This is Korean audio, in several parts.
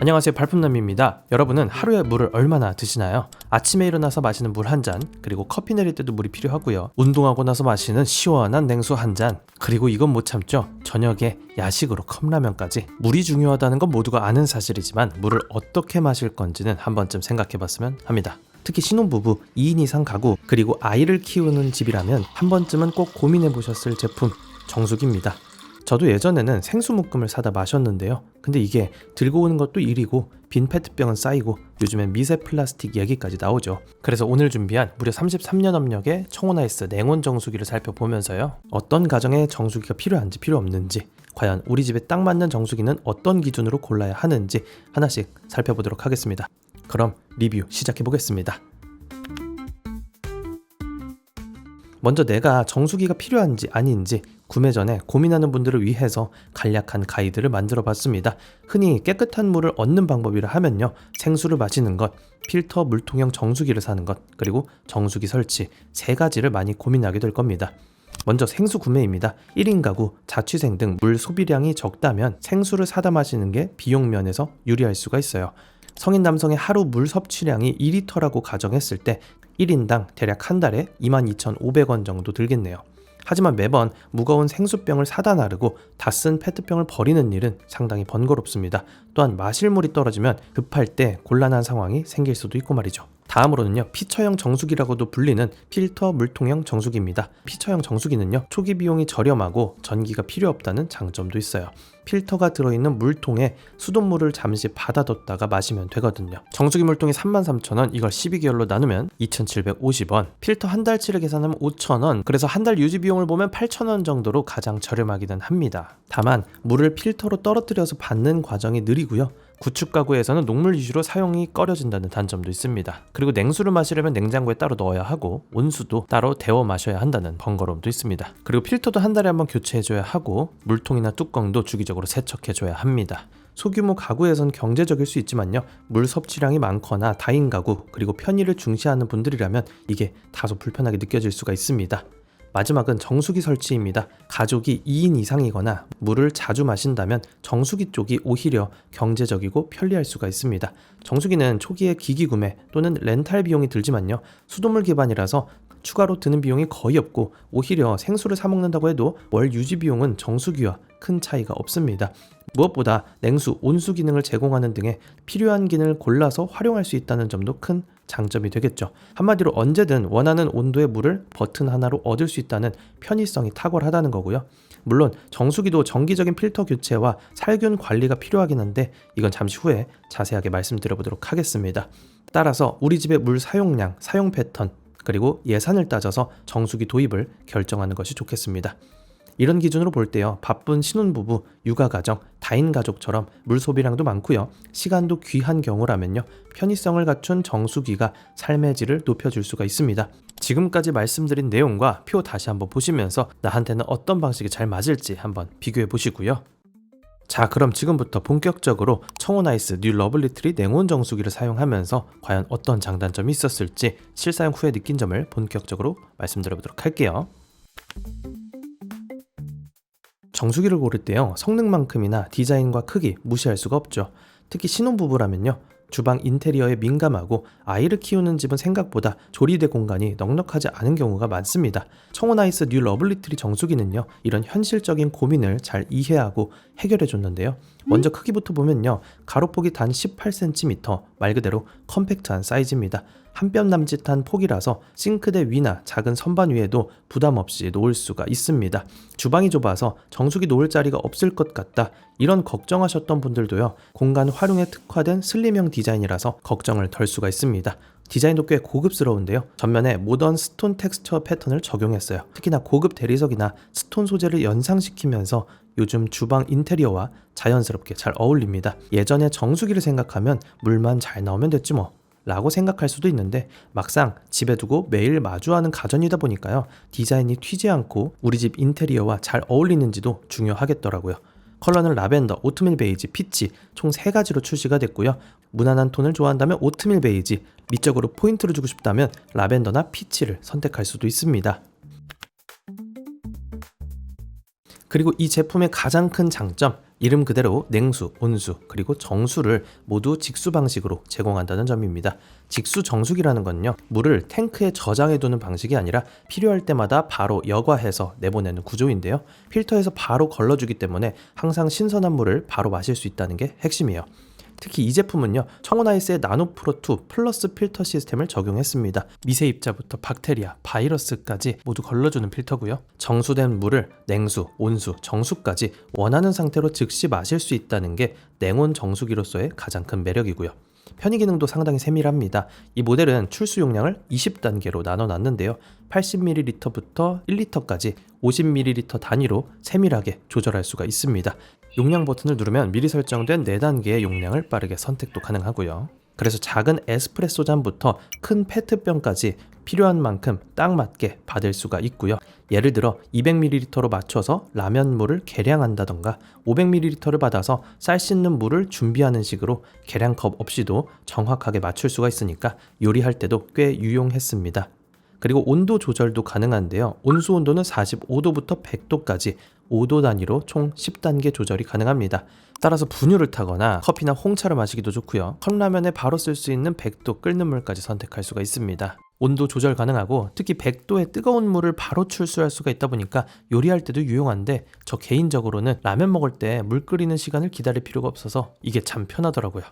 안녕하세요, 발품남입니다. 여러분은 하루에 물을 얼마나 드시나요? 아침에 일어나서 마시는 물 한 잔, 그리고 커피 내릴 때도 물이 필요하고요. 운동하고 나서 마시는 시원한 냉수 한 잔, 그리고 이건 못 참죠. 저녁에 야식으로 컵라면까지. 물이 중요하다는 건 모두가 아는 사실이지만 물을 어떻게 마실 건지는 한 번쯤 생각해봤으면 합니다. 특히 신혼부부, 2인 이상 가구, 그리고 아이를 키우는 집이라면 한 번쯤은 꼭 고민해보셨을 제품, 정수기입니다. 저도 예전에는 생수 묶음을 사다 마셨는데요. 근데 이게 들고 오는 것도 일이고 빈 페트병은 쌓이고 요즘엔 미세 플라스틱 얘기까지 나오죠. 그래서 오늘 준비한 무려 33년 업력의 청온아이스 냉온 정수기를 살펴보면서요, 어떤 가정에 정수기가 필요한지 필요 없는지, 과연 우리 집에 딱 맞는 정수기는 어떤 기준으로 골라야 하는지 하나씩 살펴보도록 하겠습니다. 그럼 리뷰 시작해보겠습니다. 먼저 내가 정수기가 필요한지 아닌지 구매 전에 고민하는 분들을 위해서 간략한 가이드를 만들어 봤습니다. 흔히 깨끗한 물을 얻는 방법이라 하면요, 생수를 마시는 것, 필터 물통형 정수기를 사는 것, 그리고 정수기 설치, 세 가지를 많이 고민하게 될 겁니다. 먼저 생수 구매입니다. 1인 가구, 자취생 등 물 소비량이 적다면 생수를 사다 마시는 게 비용 면에서 유리할 수가 있어요. 성인 남성의 하루 물 섭취량이 2리터라고 가정했을 때 1인당 대략 한 달에 22,500원 정도 들겠네요. 하지만 매번 무거운 생수병을 사다 나르고 다 쓴 페트병을 버리는 일은 상당히 번거롭습니다. 또한 마실 물이 떨어지면 급할 때 곤란한 상황이 생길 수도 있고 말이죠. 다음으로는요, 피처형 정수기라고도 불리는 필터 물통형 정수기입니다. 피처형 정수기는요, 초기 비용이 저렴하고 전기가 필요 없다는 장점도 있어요. 필터가 들어있는 물통에 수돗물을 잠시 받아뒀다가 마시면 되거든요. 정수기 물통이 33,000원, 이걸 12개월로 나누면 2,750원, 필터 한 달치를 계산하면 5,000원, 그래서 한 달 유지 비용을 보면 8,000원 정도로 가장 저렴하기는 합니다. 다만 물을 필터로 떨어뜨려서 받는 과정이 느리고요, 구축 가구에서는 녹물 위주로 사용이 꺼려진다는 단점도 있습니다. 그리고 냉수를 마시려면 냉장고에 따로 넣어야 하고 온수도 따로 데워 마셔야 한다는 번거로움도 있습니다. 그리고 필터도 한 달에 한번 교체해줘야 하고 물통이나 뚜껑도 주기적으로 세척해줘야 합니다. 소규모 가구에선 경제적일 수 있지만요, 물 섭취량이 많거나 다인 가구, 그리고 편의를 중시하는 분들이라면 이게 다소 불편하게 느껴질 수가 있습니다. 마지막은 정수기 설치입니다. 가족이 2인 이상이거나 물을 자주 마신다면 정수기 쪽이 오히려 경제적이고 편리할 수가 있습니다. 정수기는 초기에 기기 구매 또는 렌탈 비용이 들지만요, 수돗물 기반이라서 추가로 드는 비용이 거의 없고 오히려 생수를 사 먹는다고 해도 월 유지 비용은 정수기와 큰 차이가 없습니다. 무엇보다 냉수, 온수 기능을 제공하는 등의 필요한 기능을 골라서 활용할 수 있다는 점도 큰 장점이 되겠죠. 한마디로 언제든 원하는 온도의 물을 버튼 하나로 얻을 수 있다는 편의성이 탁월하다는 거고요. 물론 정수기도 정기적인 필터 교체와 살균 관리가 필요하긴 한데 이건 잠시 후에 자세하게 말씀드려보도록 하겠습니다. 따라서 우리 집의 물 사용량, 사용 패턴, 그리고 예산을 따져서 정수기 도입을 결정하는 것이 좋겠습니다. 이런 기준으로 볼 때요, 바쁜 신혼부부, 육아가정, 다인 가족처럼 물 소비량도 많고요, 시간도 귀한 경우라면요, 편의성을 갖춘 정수기가 삶의 질을 높여줄 수가 있습니다. 지금까지 말씀드린 내용과 표 다시 한번 보시면서 나한테는 어떤 방식이 잘 맞을지 한번 비교해 보시고요. 자, 그럼 지금부터 본격적으로 청온아이스 뉴 러블리트리 냉온 정수기를 사용하면서 과연 어떤 장단점이 있었을지 실사용 후에 느낀 점을 본격적으로 말씀드려보도록 할게요. 정수기를 고를 때요, 성능만큼이나 디자인과 크기 무시할 수가 없죠. 특히 신혼부부라면요, 주방 인테리어에 민감하고 아이를 키우는 집은 생각보다 조리대 공간이 넉넉하지 않은 경우가 많습니다. 청온아이스 뉴 러블리트리 정수기는요, 이런 현실적인 고민을 잘 이해하고 해결해 줬는데요. 먼저 크기부터 보면요, 가로폭이 단 18cm, 말 그대로 컴팩트한 사이즈입니다. 한 뼘 남짓한 폭이라서 싱크대 위나 작은 선반 위에도 부담 없이 놓을 수가 있습니다. 주방이 좁아서 정수기 놓을 자리가 없을 것 같다, 이런 걱정하셨던 분들도요, 공간 활용에 특화된 슬림형 디자인이라서 걱정을 덜 수가 있습니다. 디자인도 꽤 고급스러운데요, 전면에 모던 스톤 텍스처 패턴을 적용했어요. 특히나 고급 대리석이나 스톤 소재를 연상시키면서 요즘 주방 인테리어와 자연스럽게 잘 어울립니다. 예전에 정수기를 생각하면 물만 잘 나오면 됐지 뭐 라고 생각할 수도 있는데 막상 집에 두고 매일 마주하는 가전이다 보니까요, 디자인이 튀지 않고 우리 집 인테리어와 잘 어울리는지도 중요하겠더라고요. 컬러는 라벤더, 오트밀 베이지, 피치 총 3가지로 출시가 됐고요. 무난한 톤을 좋아한다면 오트밀 베이지, 미적으로 포인트를 주고 싶다면 라벤더나 피치를 선택할 수도 있습니다. 그리고 이 제품의 가장 큰 장점, 이름 그대로 냉수, 온수, 그리고 정수를 모두 직수 방식으로 제공한다는 점입니다. 직수 정수기라는 건요, 물을 탱크에 저장해두는 방식이 아니라 필요할 때마다 바로 여과해서 내보내는 구조인데요. 필터에서 바로 걸러주기 때문에 항상 신선한 물을 바로 마실 수 있다는 게 핵심이에요. 특히 이 제품은요, 청온아이스의 나노프로2 플러스 필터 시스템을 적용했습니다. 미세입자부터 박테리아, 바이러스까지 모두 걸러주는 필터고요. 정수된 물을 냉수, 온수, 정수까지 원하는 상태로 즉시 마실 수 있다는 게 냉온 정수기로서의 가장 큰 매력이고요. 편의 기능도 상당히 세밀합니다. 이 모델은 출수 용량을 20단계로 나눠놨는데요. 80ml부터 1리터까지 50ml 단위로 세밀하게 조절할 수가 있습니다. 용량 버튼을 누르면 미리 설정된 4단계의 용량을 빠르게 선택도 가능하고요. 그래서 작은 에스프레소 잔부터 큰 페트병까지 필요한 만큼 딱 맞게 받을 수가 있고요. 예를 들어 200ml로 맞춰서 라면물을 계량한다던가 500ml를 받아서 쌀 씻는 물을 준비하는 식으로 계량컵 없이도 정확하게 맞출 수가 있으니까 요리할 때도 꽤 유용했습니다. 그리고 온도 조절도 가능한데요. 온수 온도는 45도부터 100도까지 5도 단위로 총 10단계 조절이 가능합니다. 따라서 분유를 타거나 커피나 홍차를 마시기도 좋고요. 컵라면에 바로 쓸 수 있는 100도 끓는 물까지 선택할 수가 있습니다. 온도 조절 가능하고 특히 100도의 뜨거운 물을 바로 출수할 수가 있다 보니까 요리할 때도 유용한데, 저 개인적으로는 라면 먹을 때 물 끓이는 시간을 기다릴 필요가 없어서 이게 참 편하더라고요.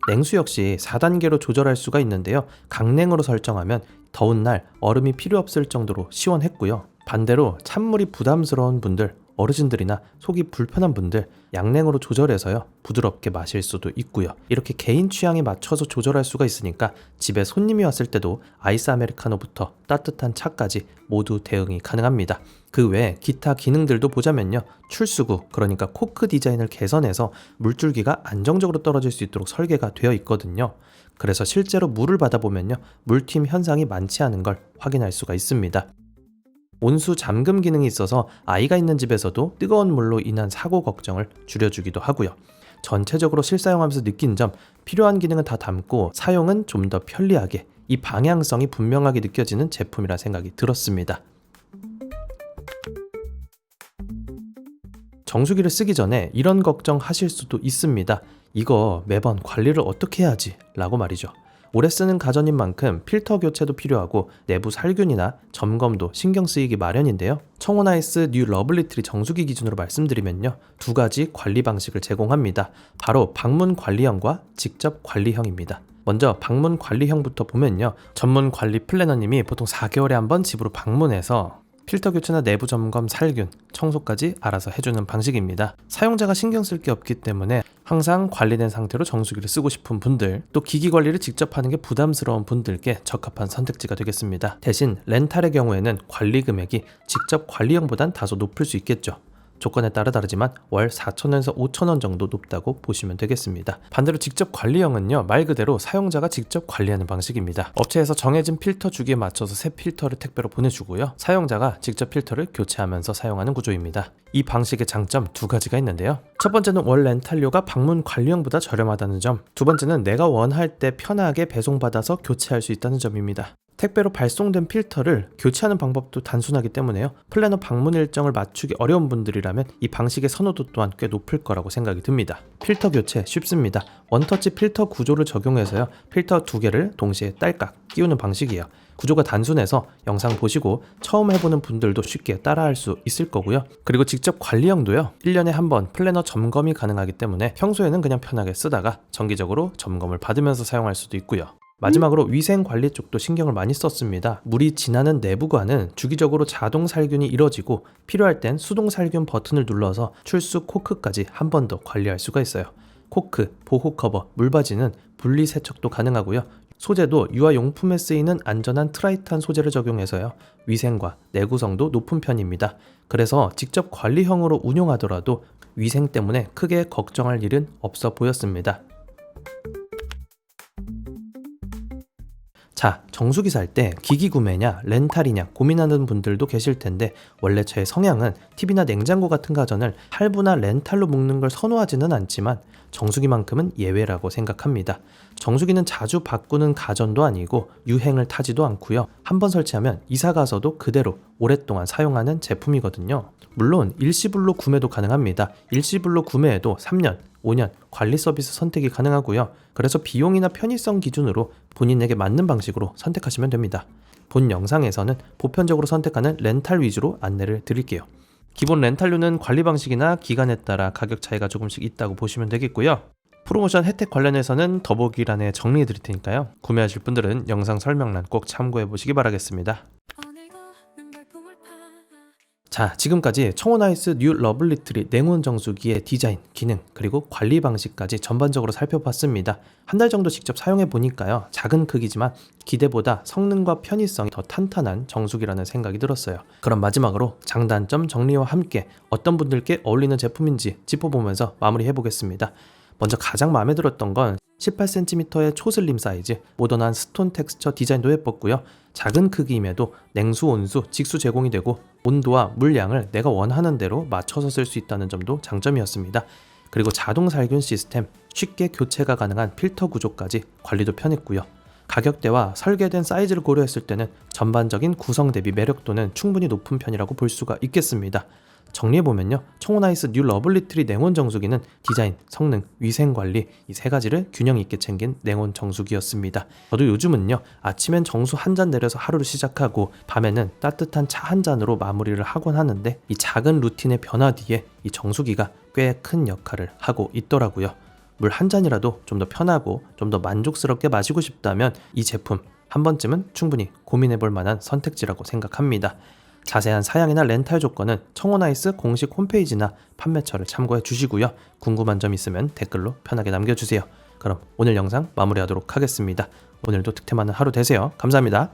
냉수 역시 4단계로 조절할 수가 있는데요. 강냉으로 설정하면 더운 날 얼음이 필요 없을 정도로 시원했고요. 반대로 찬물이 부담스러운 분들, 어르신들이나 속이 불편한 분들, 약냉으로 조절해서요 부드럽게 마실 수도 있고요. 이렇게 개인 취향에 맞춰서 조절할 수가 있으니까 집에 손님이 왔을 때도 아이스 아메리카노부터 따뜻한 차까지 모두 대응이 가능합니다. 그 외에 기타 기능들도 보자면요, 출수구, 그러니까 코크 디자인을 개선해서 물줄기가 안정적으로 떨어질 수 있도록 설계가 되어 있거든요. 그래서 실제로 물을 받아보면요, 물팀 현상이 많지 않은 걸 확인할 수가 있습니다. 온수 잠금 기능이 있어서 아이가 있는 집에서도 뜨거운 물로 인한 사고 걱정을 줄여주기도 하고요. 전체적으로 실사용하면서 느낀 점, 필요한 기능은 다 담고 사용은 좀 더 편리하게, 이 방향성이 분명하게 느껴지는 제품이라 생각이 들었습니다. 정수기를 쓰기 전에 이런 걱정 하실 수도 있습니다. 이거 매번 관리를 어떻게 해야지? 라고 말이죠. 오래 쓰는 가전인 만큼 필터 교체도 필요하고 내부 살균이나 점검도 신경 쓰이기 마련인데요. 청온아이스 뉴 러블리트리 정수기 기준으로 말씀드리면요, 2가지 관리 방식을 제공합니다. 바로 방문 관리형과 직접 관리형입니다. 먼저 방문 관리형부터 보면요, 전문 관리 플래너님이 보통 4개월에 한 번 집으로 방문해서 필터 교체나 내부 점검, 살균, 청소까지 알아서 해주는 방식입니다. 사용자가 신경 쓸 게 없기 때문에 항상 관리된 상태로 정수기를 쓰고 싶은 분들, 또 기기 관리를 직접 하는 게 부담스러운 분들께 적합한 선택지가 되겠습니다. 대신 렌탈의 경우에는 관리 금액이 직접 관리형보단 다소 높을 수 있겠죠. 조건에 따라 다르지만 월 4,000원에서 5,000원 정도 높다고 보시면 되겠습니다. 반대로 직접 관리형은요, 말 그대로 사용자가 직접 관리하는 방식입니다. 업체에서 정해진 필터 주기에 맞춰서 새 필터를 택배로 보내주고요, 사용자가 직접 필터를 교체하면서 사용하는 구조입니다. 이 방식의 장점 2가지가 있는데요. 첫 번째는 월 렌탈료가 방문 관리형보다 저렴하다는 점, 두 번째는 내가 원할 때 편하게 배송받아서 교체할 수 있다는 점입니다. 택배로 발송된 필터를 교체하는 방법도 단순하기 때문에요, 플래너 방문 일정을 맞추기 어려운 분들이라면 이 방식의 선호도 또한 꽤 높을 거라고 생각이 듭니다. 필터 교체 쉽습니다. 원터치 필터 구조를 적용해서요, 필터 2개를 동시에 딸깍 끼우는 방식이에요. 구조가 단순해서 영상 보시고 처음 해보는 분들도 쉽게 따라할 수 있을 거고요. 그리고 직접 관리형도요, 1년에 한 번 플래너 점검이 가능하기 때문에 평소에는 그냥 편하게 쓰다가 정기적으로 점검을 받으면서 사용할 수도 있고요. 마지막으로 위생 관리 쪽도 신경을 많이 썼습니다. 물이 지나는 내부관은 주기적으로 자동 살균이 이뤄지고 필요할 땐 수동 살균 버튼을 눌러서 출수 코크까지 한 번 더 관리할 수가 있어요. 코크, 보호 커버, 물받이는 분리 세척도 가능하고요. 소재도 유아용품에 쓰이는 안전한 트라이탄 소재를 적용해서요, 위생과 내구성도 높은 편입니다. 그래서 직접 관리형으로 운용하더라도 위생 때문에 크게 걱정할 일은 없어 보였습니다. 자, 정수기 살 때 기기 구매냐 렌탈이냐 고민하는 분들도 계실 텐데 원래 제 성향은 TV나 냉장고 같은 가전을 할부나 렌탈로 묶는 걸 선호하지는 않지만 정수기만큼은 예외라고 생각합니다. 정수기는 자주 바꾸는 가전도 아니고 유행을 타지도 않고요. 한번 설치하면 이사 가서도 그대로 오랫동안 사용하는 제품이거든요. 물론 일시불로 구매도 가능합니다. 일시불로 구매해도 3년, 5년 관리 서비스 선택이 가능하고요. 그래서 비용이나 편의성 기준으로 본인에게 맞는 방식으로 선택하시면 됩니다. 본 영상에서는 보편적으로 선택하는 렌탈 위주로 안내를 드릴게요. 기본 렌탈료는 관리 방식이나 기간에 따라 가격 차이가 조금씩 있다고 보시면 되겠고요. 프로모션 혜택 관련해서는 더보기란에 정리해 드릴 테니까요. 구매하실 분들은 영상 설명란 꼭 참고해 보시기 바라겠습니다. 자, 지금까지 청호나이스 뉴 러블리트리 냉온 정수기의 디자인, 기능, 그리고 관리 방식까지 전반적으로 살펴봤습니다. 한 달 정도 직접 사용해 보니까요. 작은 크기지만 기대보다 성능과 편의성이 더 탄탄한 정수기라는 생각이 들었어요. 그럼 마지막으로 장단점 정리와 함께 어떤 분들께 어울리는 제품인지 짚어보면서 마무리해 보겠습니다. 먼저 가장 마음에 들었던 건 18cm의 초슬림 사이즈, 모던한 스톤 텍스처 디자인도 예뻤고요. 작은 크기임에도 냉수, 온수, 직수 제공이 되고 온도와 물량을 내가 원하는 대로 맞춰서 쓸 수 있다는 점도 장점이었습니다. 그리고 자동 살균 시스템, 쉽게 교체가 가능한 필터 구조까지 관리도 편했고요. 가격대와 설계된 사이즈를 고려했을 때는 전반적인 구성 대비 매력도는 충분히 높은 편이라고 볼 수가 있겠습니다. 정리해보면요, 청호나이스 뉴 러블리트리 냉온 정수기는 디자인, 성능, 위생관리 이 세 가지를 균형 있게 챙긴 냉온 정수기였습니다. 저도 요즘은요, 아침엔 정수 한 잔 내려서 하루를 시작하고 밤에는 따뜻한 차 한 잔으로 마무리를 하곤 하는데 이 작은 루틴의 변화 뒤에 이 정수기가 꽤 큰 역할을 하고 있더라고요. 물 한 잔이라도 좀 더 편하고 좀 더 만족스럽게 마시고 싶다면 이 제품 한 번쯤은 충분히 고민해볼 만한 선택지라고 생각합니다. 자세한 사양이나 렌탈 조건은 청호나이스 공식 홈페이지나 판매처를 참고해 주시고요. 궁금한 점 있으면 댓글로 편하게 남겨주세요. 그럼 오늘 영상 마무리하도록 하겠습니다. 오늘도 득템하는 하루 되세요. 감사합니다.